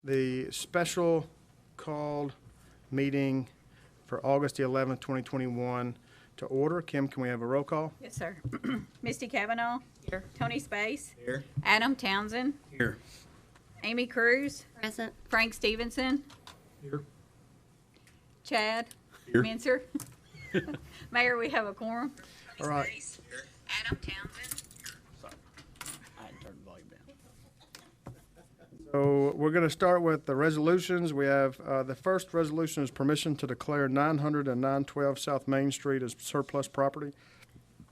The special called meeting for August the 11th, 2021 to order. Kim, can we have a roll call? Yes, sir. Misty Cavanaugh. Here. Tony Space. Here. Adam Townsend. Here. Amy Cruz. Present. Frank Stevenson. Here. Chad. Here. Mincer. Mayor, we have a quorum. All right. Space. Adam Townsend. Sorry. I had turned the volume down. So we're going to start with the resolutions. We have the first resolution is permission to declare 900 and 912 South Main Street as surplus property.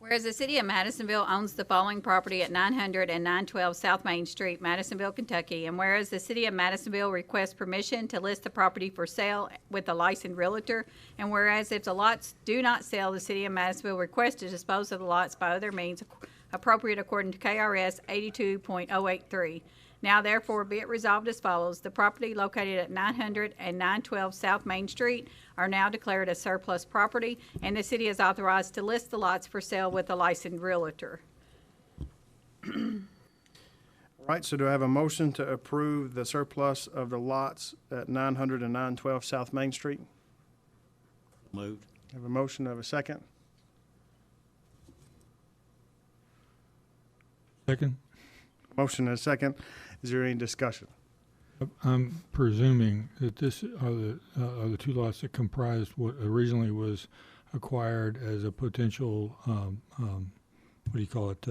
Whereas the city of Madisonville owns the following property at 900 and 912 South Main Street, Madisonville, Kentucky, and whereas the city of Madisonville requests permission to list the property for sale with a licensed realtor, and whereas if the lots do not sell, the city of Madisonville requests to dispose of the lots by other means appropriate according to KRS 82.083. Now therefore be it resolved as follows. The property located at 900 and 912 South Main Street are now declared as surplus property, and the city is authorized to list the lots for sale with a licensed realtor. All right, so do I have a motion to approve the surplus of the lots at 900 and 912 South Main Street? Moved. I have a motion of a second. Second. Motion and a second. Is there any discussion? I'm presuming that this are the two lots that comprised what originally was acquired as a potential, what do you call it,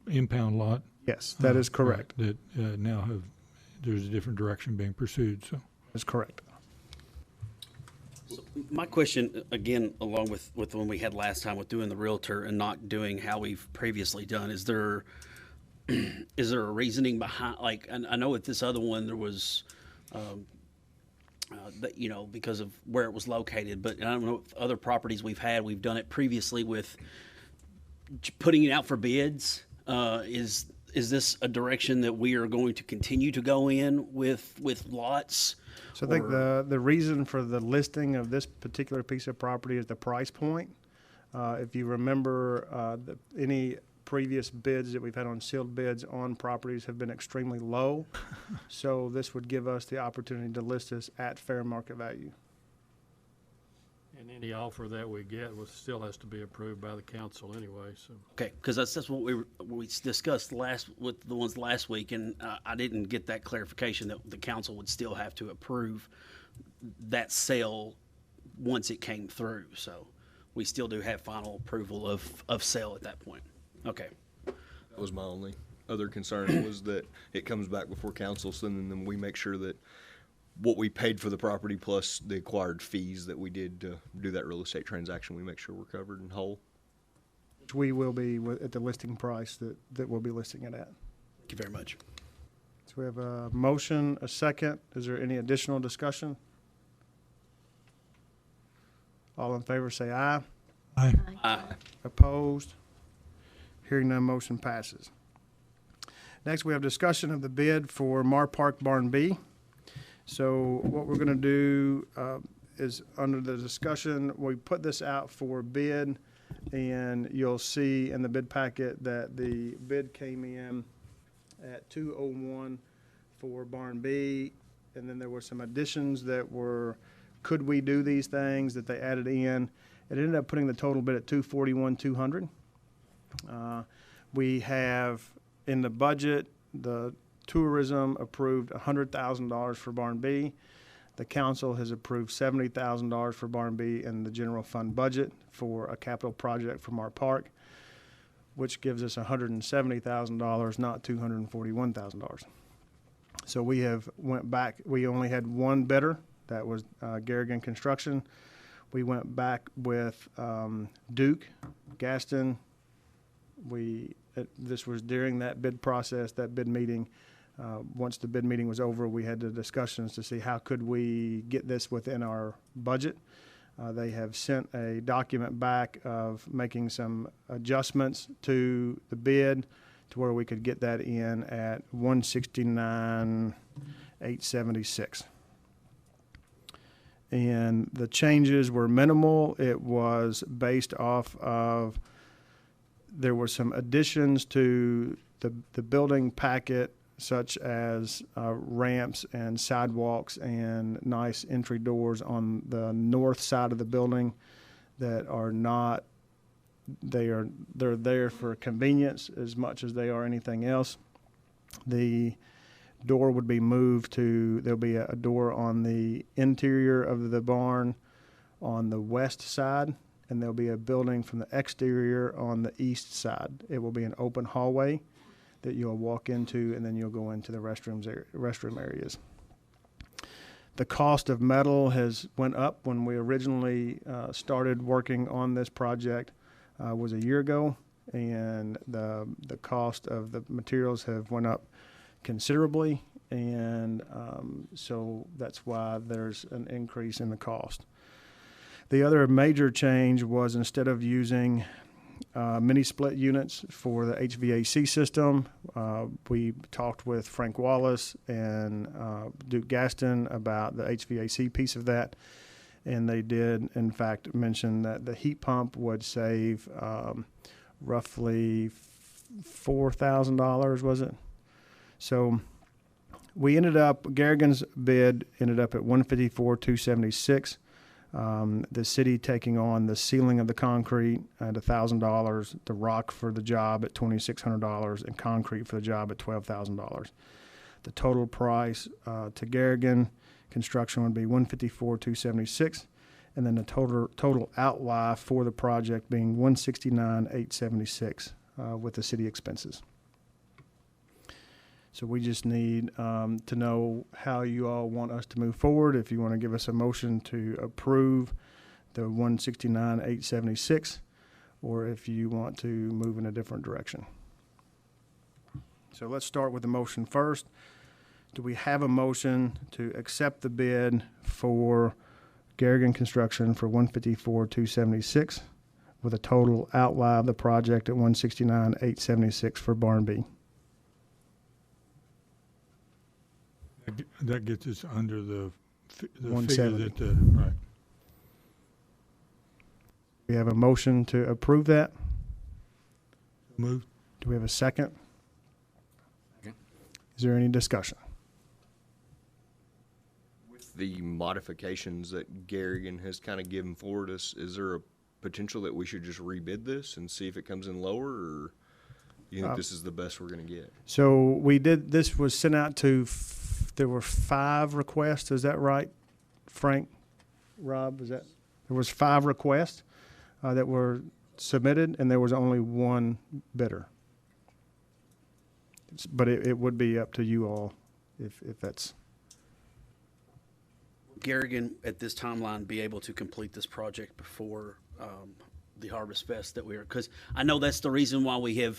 impound lot. Yes, that is correct. Right, that now there's a different direction being pursued, so. That's correct. So my question, again, along with the one we had last time with doing the realtor and not doing how we've previously done, is there a reasoning behind, like, I know with this other one, there was, that, you know, because of where it was located, but I don't know if other properties we've had, we've done it previously with putting it out for bids. Is this a direction that we are going to continue to go in with lots? So I think the reason for the listing of this particular piece of property is the price point. If you remember, any previous bids that we've had on sealed bids on properties have been extremely low. So this would give us the opportunity to list this at fair market value. And any offer that we get still has to be approved by the council anyway, so. Okay, because that's what we discussed with the ones last week, and I didn't get that clarification that the council would still have to approve that sale once it came through. So we still do have final approval of sale at that point. Okay. That was my only other concern was that it comes back before council, so then we make sure that what we paid for the property plus the acquired fees that we did to do that real estate transaction, we make sure we're covered and whole. Which we will be at the listing price that we'll be listing it at. Thank you very much. So we have a motion, a second. Is there any additional discussion? All in favor say aye. Aye. Aye. Opposed? Hearing none, motion passes. Next, we have discussion of the bid for Mar Park Barn B. So what we're going to do is under the discussion, we put this out for bid, and you'll see in the bid packet that the bid came in at $201 for Barn B, and then there were some additions that were, could we do these things that they added in. It ended up putting the total bid at $241,200. We have in the budget, the tourism approved $100,000 for Barn B. The council has approved $70,000 for Barn B in the general fund budget for a capital project from our park, which gives us $170,000, not $241,000. So we have went back. We only had one bidder. That was Garrigan Construction. We went back with Duke, Gaston. This was during that bid process, that bid meeting. Once the bid meeting was over, we had the discussions to see how could we get this within our budget. They have sent a document back of making some adjustments to the bid to where we could get that in at $169,876. And the changes were minimal. It was based off of, there were some additions to the building packet such as ramps and sidewalks and nice entry doors on the north side of the building that are not, they're there for convenience as much as they are anything else. The door would be moved to, there'll be a door on the interior of the barn on the west side, and there'll be a building from the exterior on the east side. It will be an open hallway that you'll walk into, and then you'll go into the restroom areas. The cost of metal has went up. When we originally started working on this project was a year ago, and the cost of the materials have went up considerably, and so that's why there's an increase in the cost. The other major change was, instead of using mini split units for the HVAC system, we talked with Frank Wallace and Duke Gaston about the HVAC piece of that, and they did in fact mention that the heat pump would save roughly $4,000, was it? So we ended up, Garrigan's bid ended up at $154,276. The city taking on the ceiling of the concrete at $1,000, the rock for the job at $2,600, and concrete for the job at $12,000. The total price to Garrigan construction would be $154,276, and then the total outlay for the project being $169,876 with the city expenses. So we just need to know how you all want us to move forward. If you want to give us a motion to approve the $169,876, or if you want to move in a different direction. So let's start with the motion first. Do we have a motion to accept the bid for Garrigan Construction for $154,276 with a total outlay of the project at $169,876 for Barn B? That gets us under the figure 170. that right. We have a motion to approve that. Move. Do we have a second? Second. Is there any discussion? With the modifications that Garrigan has kind of given forward us, is there a potential that we should just rebid this and see if it comes in lower, or you think this is the best we're going to get? So we did, this was sent out to, there were 5 requests, is that right, Frank? Rob, is that? There was 5 requests that were submitted, and there was only 1 bidder. But it would be up to you all if that's. Garrigan, at this timeline, be able to complete this project before the Harvest Fest that we are, because I know that's the reason why we have.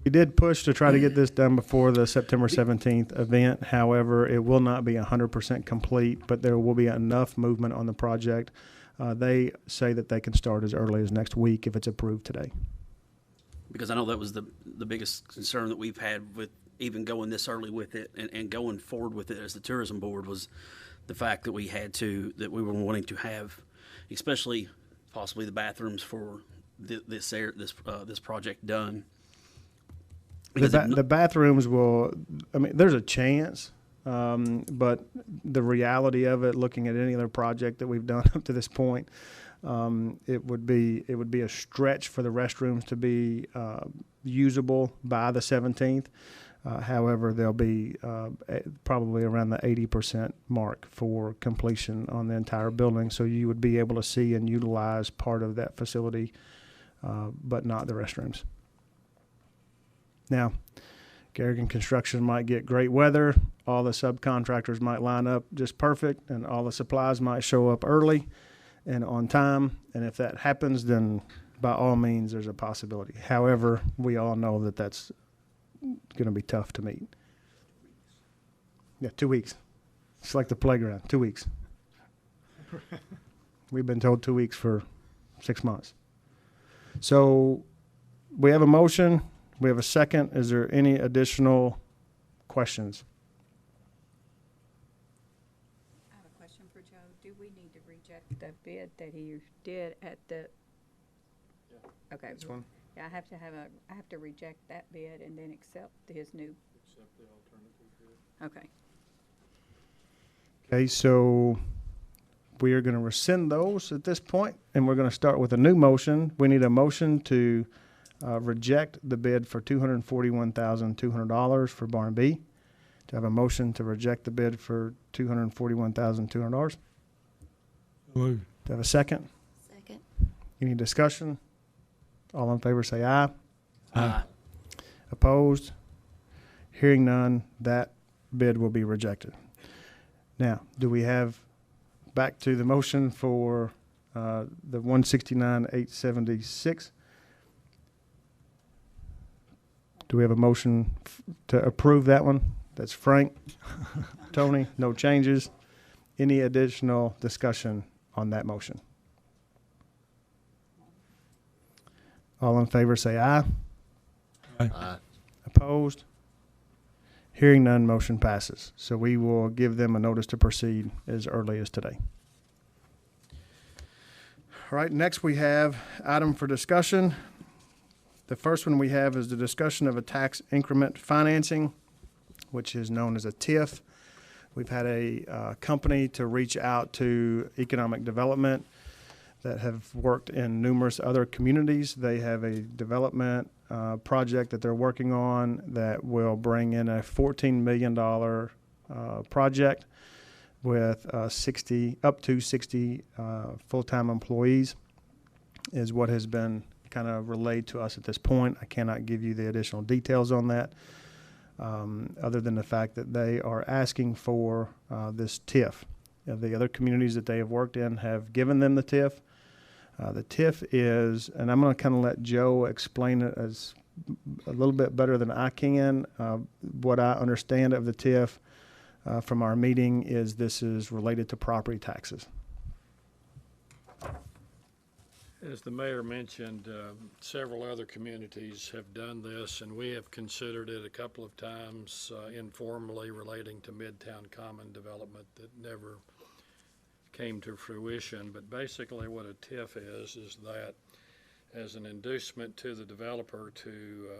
We did push to try to get this done before the September 17th event. However, it will not be 100% complete, but there will be enough movement on the project. They say that they can start as early as next week if it's approved today. Because I know that was the biggest concern that we've had with even going this early with it and going forward with it as the tourism board, was the fact that we were wanting to have, especially possibly the bathrooms for this project done. The bathrooms will, I mean, there's a chance, but the reality of it, looking at any other project that we've done up to this point, it would be a stretch for the restrooms to be usable by the 17th. However, they'll be probably around the 80% mark for completion on the entire building. So you would be able to see and utilize part of that facility, but not the restrooms. Now, Garrigan Construction might get great weather. All the subcontractors might line up just perfect, and all the supplies might show up early and on time. And if that happens, then by all means, there's a possibility. However, we all know that that's going to be tough to meet. Yeah, 2 weeks. It's like the playground, 2 weeks. We've been told 2 weeks for 6 months. So we have a motion. We have a second. Is there any additional questions? I have a question for Joe. Do we need to reject the bid that he did at the? Okay. Which one? Yeah, I have to reject that bid and then accept his new. Okay. Okay, so we are going to rescind those at this point, and we're going to start with a new motion. We need a motion to reject the bid for $241,200 for Barn B. To have a motion to reject the bid for $241,200. Move. To have a second? Second. Any discussion? All in favor say aye. Aye. Opposed? Hearing none, that bid will be rejected. Now, do we have, back to the motion for the 169,876? Do we have a motion to approve that one? That's Frank. Tony, no changes. Any additional discussion on that motion? All in favor say aye. Aye. Opposed? Hearing none, motion passes. So we will give them a notice to proceed as early as today. All right, next we have item for discussion. The first one we have is the discussion of a tax increment financing, which is known as a TIF. We've had a company to reach out to economic development that have worked in numerous other communities. They have a development project that they're working on that will bring in a $14 million project with up to 60 full-time employees is what has been kind of relayed to us at this point. I cannot give you the additional details on that other than the fact that they are asking for this TIF. The other communities that they have worked in have given them the TIF. The TIF is, and I'm going to kind of let Joe explain it as a little bit better than I can. What I understand of the TIF from our meeting is this is related to property taxes. As the mayor mentioned, several other communities have done this, and we have considered it a couple of times informally relating to Midtown Common development that never came to fruition. But basically what a TIF is that as an inducement to the developer to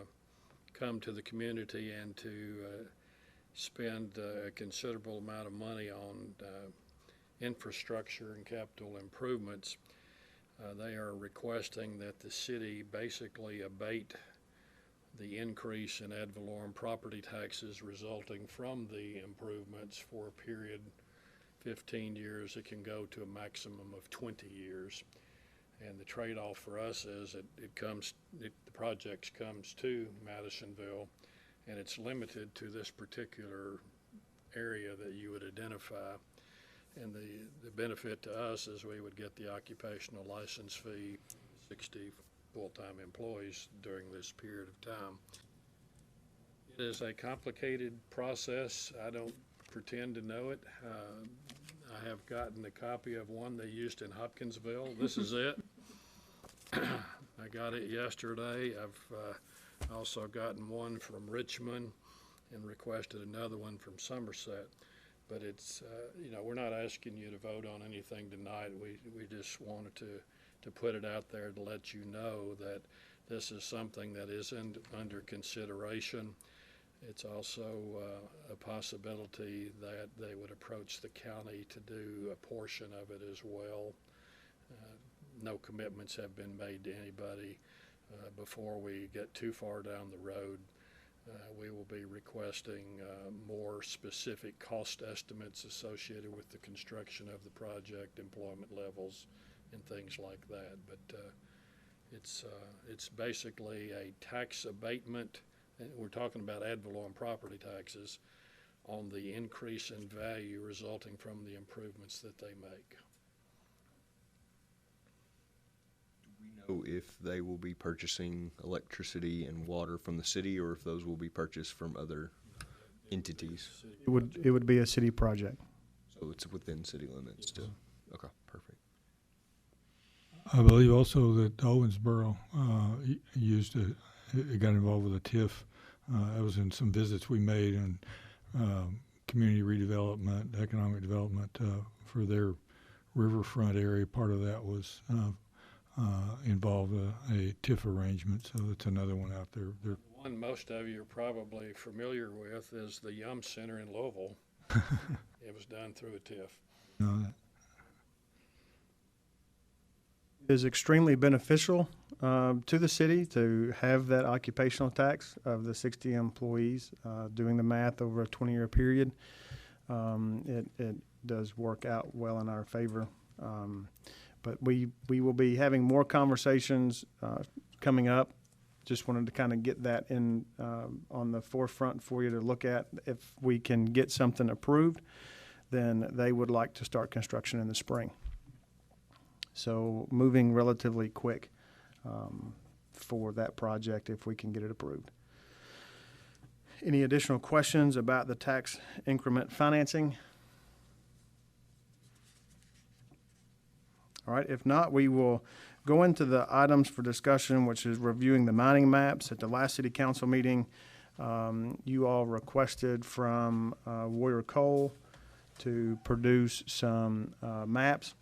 come to the community and to spend a considerable amount of money on infrastructure and capital improvements, they are requesting that the city basically abate the increase in ad valorem property taxes resulting from the improvements for a period 15 years. It can go to a maximum of 20 years. And the trade-off for us is the project comes to Madisonville, and it's limited to this particular area that you would identify. And the benefit to us is we would get the occupational license fee, 60 full-time employees during this period of time. It is a complicated process. I don't pretend to know it. I have gotten a copy of one they used in Hopkinsville. This is it. I got it yesterday. I've also gotten one from Richmond and requested another one from Somerset. But it's, we're not asking you to vote on anything tonight. We just wanted to put it out there to let you know that this is something that is under consideration. It's also a possibility that they would approach the county to do a portion of it as well. No commitments have been made to anybody. Before we get too far down the road, we will be requesting more specific cost estimates associated with the construction of the project, employment levels, and things like that. But it's basically a tax abatement. And we're talking about ad valorem property taxes on the increase in value resulting from the improvements that they make. Do we know if they will be purchasing electricity and water from the city, or if those will be purchased from other entities? It would be a city project. So it's within city limits still. Okay, perfect. I believe also that Owensboro it got involved with a TIF. That was in some visits we made in community redevelopment, economic development for their riverfront area. Part of that was involved a TIF arrangement, so it's another one out there. One One most of you are probably familiar with is the Yum Center in Louisville. It was done through a TIF. No, It is extremely beneficial to the city to have that occupational tax of the 60 employees. Doing the math over a 20-year period, it does work out well in our favor. But we will be having more conversations coming up. Just wanted to kind of get that in on the forefront for you to look at. If we can get something approved, then they would like to start construction in the spring. So moving relatively quick for that project if we can get it approved. Any additional questions about the tax increment financing? All right, if not, we will go into the items for discussion, which is reviewing the mining maps. At the last city council meeting, you all requested from Warrior Coal to produce some maps.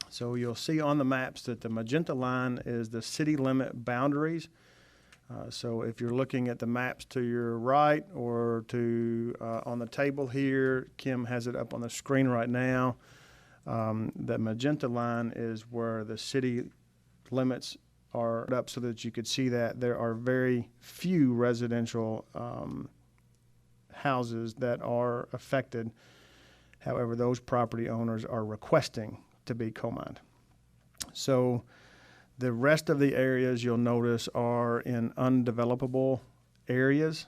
So you'll see on the maps that the magenta line is the city limit boundaries. So if you're looking at the maps to your right or to on the table here, Kim has it up on the screen right now. The magenta line is where the city limits are up so that you could see that there are very few residential houses that are affected. However, those property owners are requesting to be coal mined. So the rest of the areas you'll notice are in undevelopable areas.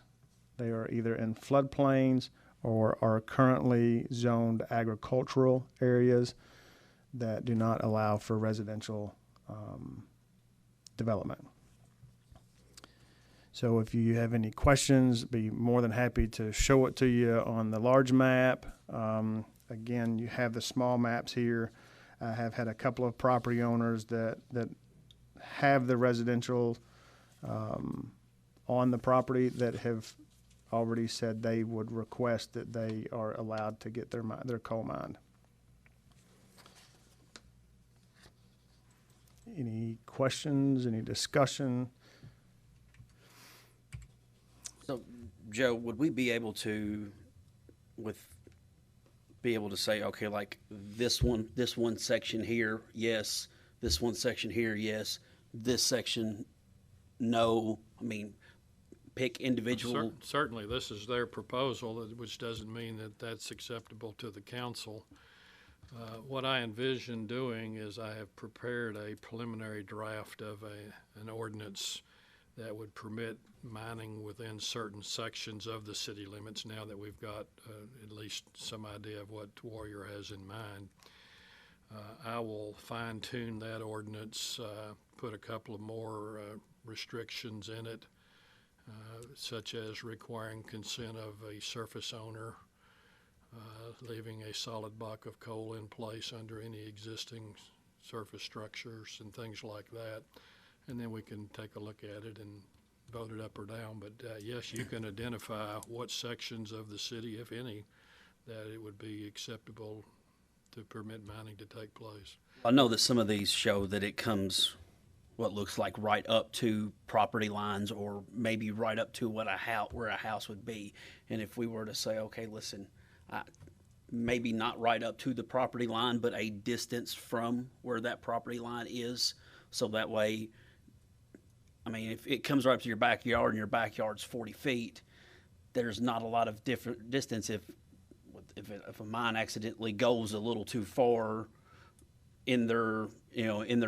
They are either in floodplains or are currently zoned agricultural areas that do not allow for residential development. So if you have any questions, be more than happy to show it to you on the large map. Again, you have the small maps here. I have had a couple of property owners that have the residential on the property that have already said they would request that they are allowed to get their coal mined. Any questions, any discussion? So, Joe, would we be able to, say, okay, like this one section here, yes, this one section here, yes, this section, no? I mean, pick individual. Certainly, this is their proposal, which doesn't mean that that's acceptable to the council. What I envision doing is I have prepared a preliminary draft of an ordinance that would permit mining within certain sections of the city limits now that we've got at least some idea of what Warrior has in mind. I will fine-tune that ordinance, put a couple of more restrictions in it, such as requiring consent of a surface owner, leaving a solid block of coal in place under any existing surface structures and things like that. And then we can take a look at it and vote it up or down. But yes, you can identify what sections of the city, if any, that it would be acceptable to permit mining to take place. I know that some of these show that it comes what looks like right up to property lines, or maybe right up to where a house would be. And if we were to say, okay, listen, maybe not right up to the property line, but a distance from where that property line is, so that way, I mean, if it comes right up to your backyard and your backyard's 40 feet, there's not a lot of different distance. If a mine accidentally goes a little too far in their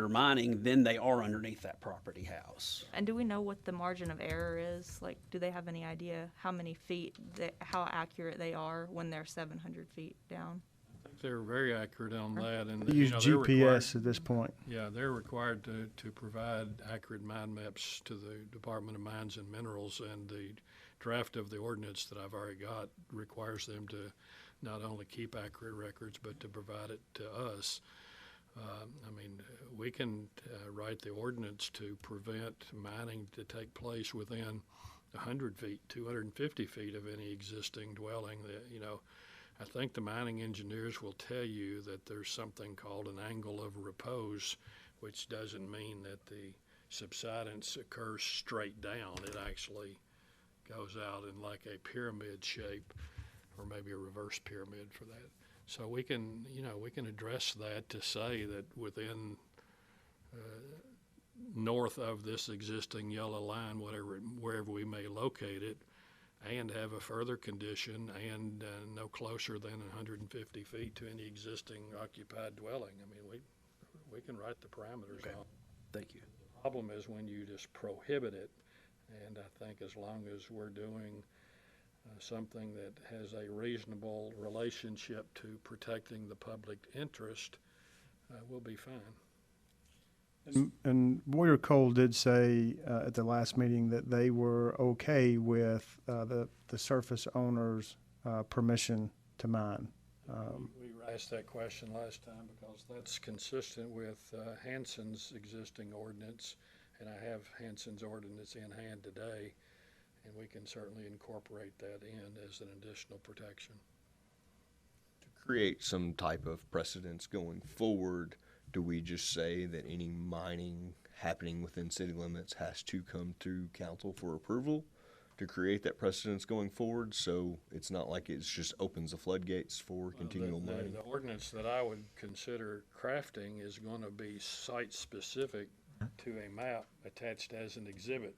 mining, then they are underneath that property house. And do we know what the margin of error is? Like, do they have any idea how many feet, how accurate they are when they're 700 feet down? I think they're very accurate on that. And They use GPS at this point. Yeah, they're required to provide accurate mine maps to the Department of Mines and Minerals, and the draft of the ordinance that I've already got requires them to not only keep accurate records, but to provide it to us. We can write the ordinance to prevent mining to take place within 100 feet, 250 feet of any existing dwelling. I think the mining engineers will tell you that there's something called an angle of repose, which doesn't mean that the subsidence occurs straight down. It actually goes out in like a pyramid shape, or maybe a reverse pyramid for that. So we can, we can address that to say that within north of this existing yellow line, wherever we may locate it, and have a further condition and no closer than 150 feet to any existing occupied dwelling. I mean, we can write the parameters on. Thank you. The problem is when you just prohibit it, and I think as long as we're doing something that has a reasonable relationship to protecting the public interest, we'll be fine. And Warrior Cole did say at the last meeting that they were okay with the surface owner's permission to mine. We asked that question last time because that's consistent with Hanson's existing ordinance, and I have Hanson's ordinance in hand today, and we can certainly incorporate that in as an additional protection. To create some type of precedence going forward, do we just say that any mining happening within city limits has to come to council for approval to create that precedence going forward? So it's not like it's just opens the floodgates for continual mining. The ordinance that I would consider crafting is going to be site-specific to a map attached as an exhibit.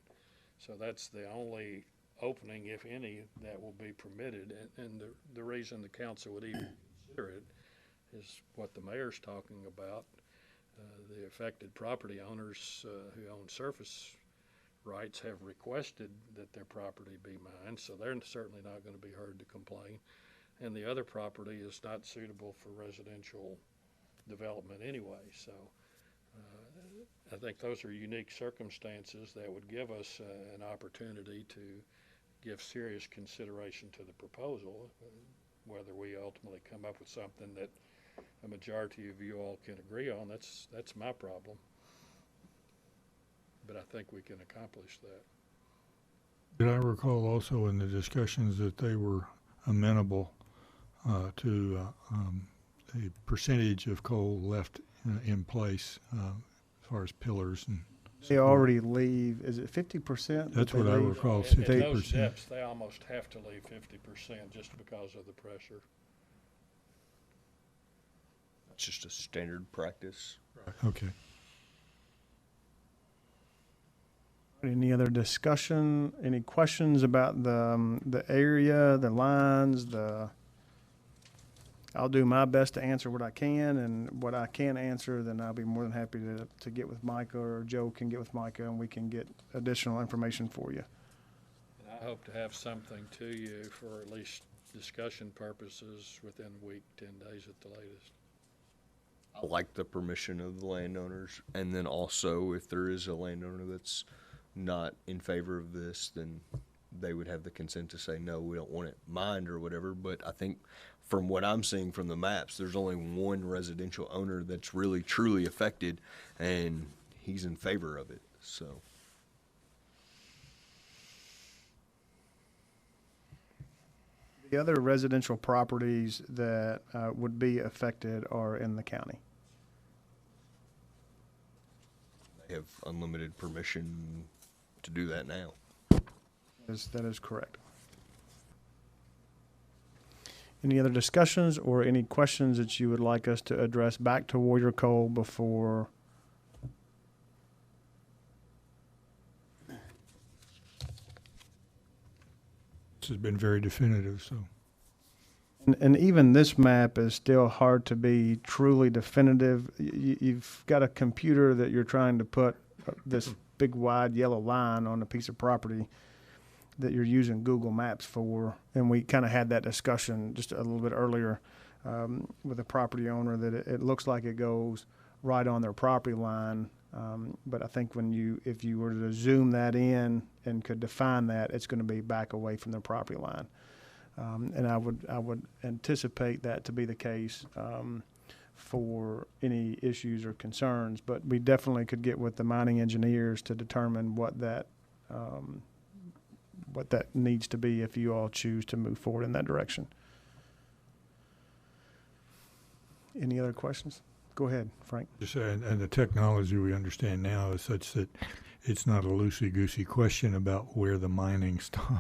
So that's the only opening, if any, that will be permitted. And the reason the council would even consider it is what the mayor's talking about. The affected property owners who own surface rights have requested that their property be mined, so they're certainly not going to be heard to complain. And the other property is not suitable for residential development anyway. So I think those are unique circumstances that would give us an opportunity to give serious consideration to the proposal. Whether we ultimately come up with something that a majority of you all can agree on, that's my problem. But I think we can accomplish that. Did I recall also in the discussions that they were amenable to a percentage of coal left in place as far as pillars and They already leave, is it 50%? That's what I recall, At those 50%. depths, they almost have to leave 50% just because of the pressure. It's just a standard practice. Okay. Any other discussion, any questions about the area, the lines, I'll do my best to answer what I can, and what I can't answer, then I'll be more than happy to get with Micah, or Joe can get with Micah, and we can get additional information for you. And I hope to have something to you for at least discussion purposes within a week, 10 days at the latest. I like the permission of the landowners, and then also if there is a landowner that's not in favor of this, then they would have the consent to say, no, we don't want it mined or whatever. But I think from what I'm seeing from the maps, there's only one residential owner that's really truly affected, and he's in favor of it. So The other residential properties that would be affected are in the county. they have unlimited permission to do that now. That is correct. Any other discussions or any questions that you would like us to address back to Warrior Cole before? This has been very definitive, so. And even this map is still hard to be truly definitive. You've got a computer that you're trying to put this big wide yellow line on a piece of property that you're using Google Maps for. And we kind of had that discussion just a little bit earlier with a property owner that it looks like it goes right on their property line. But I think if you were to zoom that in and could define that, it's going to be back away from their property line. And I would anticipate that to be the case for any issues or concerns. But we definitely could get with the mining engineers to determine what that needs to be if you all choose to move forward in that direction. Any other questions? Go ahead, Frank. Just saying, and the technology we understand now is such that it's not a loosey-goosey question about where the mining stops.